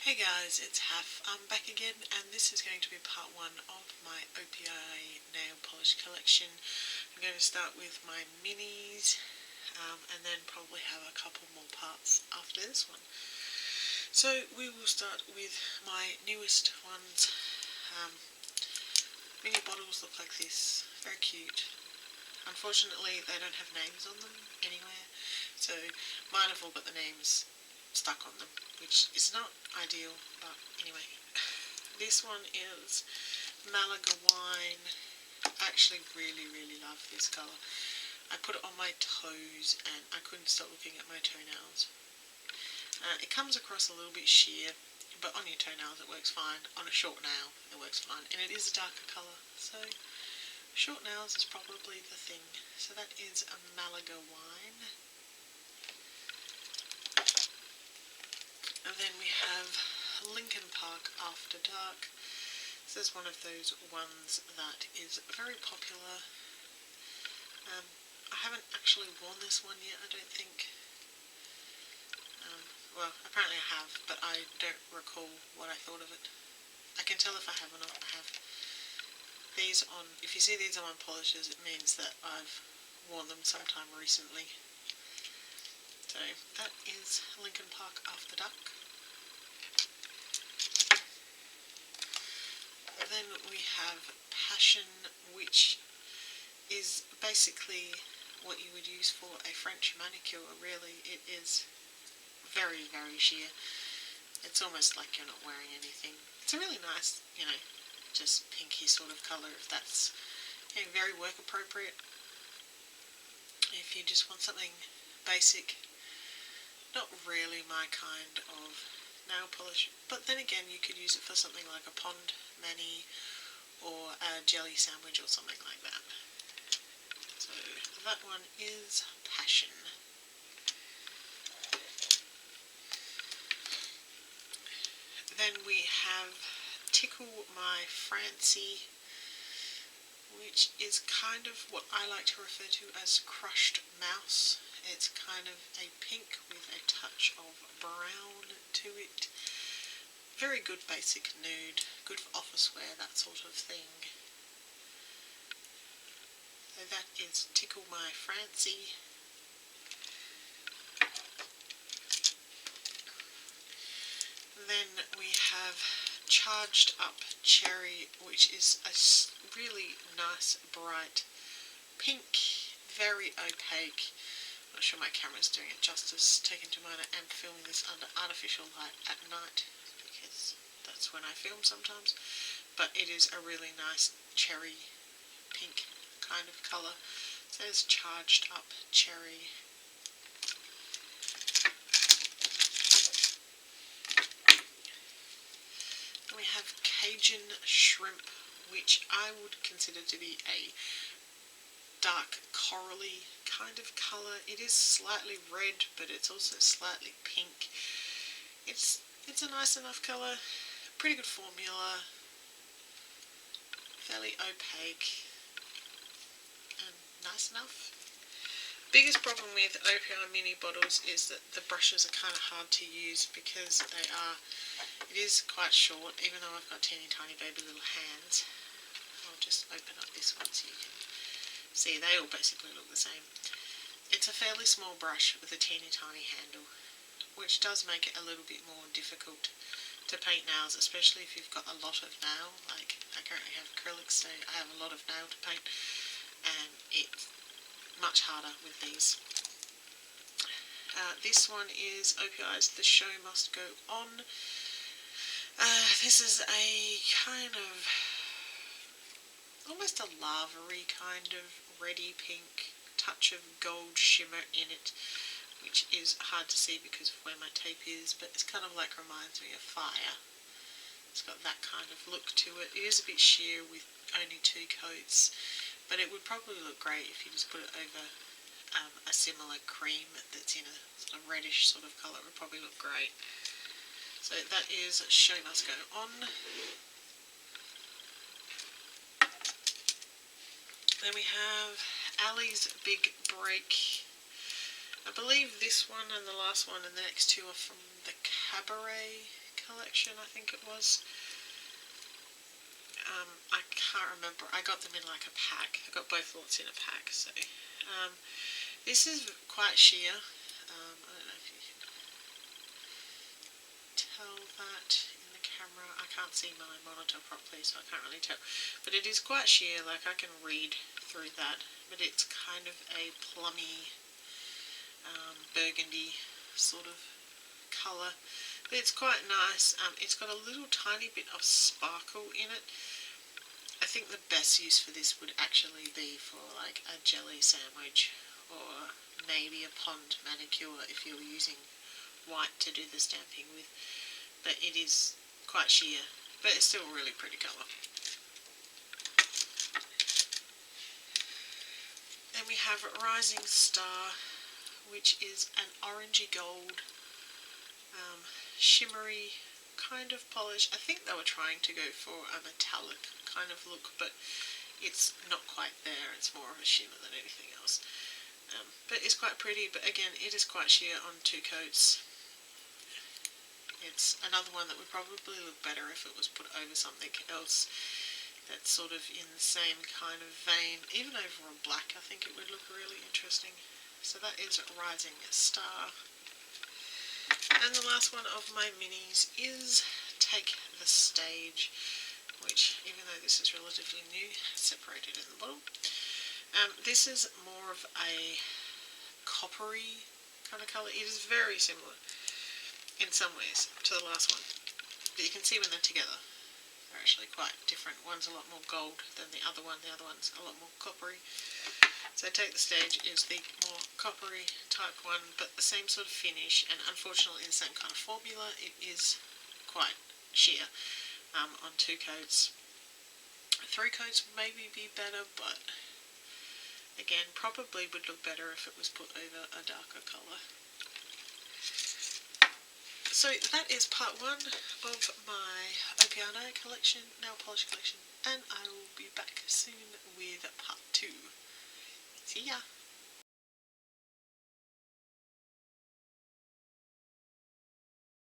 Hey guys, it's Haff. I'm back again, and this is going to be part one of my OPI nail polish collection. I'm going to start with my minis, and then probably have a couple more parts after this one. So we will start with my newest ones. Mini bottles look like this, very cute. Unfortunately, they don't have names on them anywhere, so mine have all got the names stuck on them, which is not ideal, but anyway. This one is Malaga Wine. I actually really love this colour. I put it on my toes and I couldn't stop looking at my toenails. It comes across a little bit sheer, but on your toenails it works fine. On a short nail it works fine, and it is a darker colour, so short nails is probably the thing. So that is a Malaga Wine. And then we have Lincoln Park After Dark. This is one of those ones that is very popular. I haven't actually worn this one yet, I don't think. Well, apparently I have, but I don't recall what I thought of it. I can tell if I have or not. I have these on. If you see these on my polishes, it means that I've worn them sometime recently. So that is Lincoln Park After Dark. Then we have Passion, which is basically what you would use for a French manicure, really. It is very sheer. It's almost like you're not wearing anything. It's a really nice, just pinky sort of colour, if that's very work appropriate. If you just want something basic, not really my kind of nail polish, but then again you could use it for something like a pond mani or a jelly sandwich or something like that. So that one is Passion. Then we have Tickle My Francie, which is kind of what I like to refer to as crushed mouse. It's kind of a pink with a touch of brown to it. Very good basic nude, good for office wear, that sort of thing. So that is Tickle My Francie. Then we have Charged Up Cherry, which is a really nice bright pink, very opaque. I'm not sure my camera's doing it justice, taken to mine. I am filming this under artificial light at night because that's when I film sometimes, but it is a really nice cherry pink kind of colour. It says Charged Up Cherry. We have Cajun Shrimp, which I would consider to be a dark corally kind of colour. It is slightly red, but it's also slightly pink. It's a nice enough colour, pretty good formula, fairly opaque, and nice enough. Biggest problem with OPI mini bottles is that the brushes are kind of hard to use because it is quite short, even though I've got teeny tiny baby little hands. I'll just open up this one so you can see they all basically look the same. It's a fairly small brush with a teeny tiny handle, which does make it a little bit more difficult to paint nails, especially if you've got a lot of nail. Like I currently have acrylics, so I have a lot of nail to paint, and it's much harder with these. This one is OPI's The Show Must Go On. This is a kind of almost a lava-y kind of reddy pink, touch of gold shimmer in it, which is hard to see because of where my tape is, but it's kind of like reminds me of fire. It's got that kind of look to it. It is a bit sheer with only 2 coats, but it would probably look great if you just put it over a similar cream that's in a sort of reddish sort of colour. It would probably look great. So that is Show Must Go On. Then we have Ali's Big Break. I believe this one and the last one and the next two are from the Cabaret collection, I think it was. I can't remember. I got them in like a pack. I got both lots in a pack. So this is quite sheer. I don't know if you can tell that in the camera. I can't see my monitor properly, so I can't really tell. But it is quite sheer. Like, I can read through that. But it's kind of a plummy, burgundy sort of colour. But it's quite nice. It's got a little tiny bit of sparkle in it. I think the best use for this would actually be for like a jelly sandwich, or maybe a pond manicure if you're using white to do the stamping with. But it is quite sheer, but it's still a really pretty colour. Then we have Rising Star, which is an orangey gold, shimmery kind of polish. I think they were trying to go for a metallic kind of look, but it's not quite there. It's more of a shimmer than anything else. But it's quite pretty, but again, it is quite sheer on 2 coats. It's another one that would probably look better if it was put over something else that's sort of in the same kind of vein. Even over a black, I think it would look really interesting. So that is Rising Star. And the last one of my minis is Take the Stage, which, even though this is relatively new, separated in the bottom. This is more of a coppery kind of colour. It is very similar in some ways to the last one, but you can see when they're together, they're actually quite different. One's a lot more gold than the other one. The other one's a lot more coppery. So Take the Stage is the more coppery type one, but the same sort of finish, and unfortunately the same kind of formula. It is quite sheer on 2 coats. 3 coats would maybe be better, but again, probably would look better if it was put over a darker colour. So that is part 1 of my OPI collection, nail polish collection, and I will be back soon with part 2. See ya!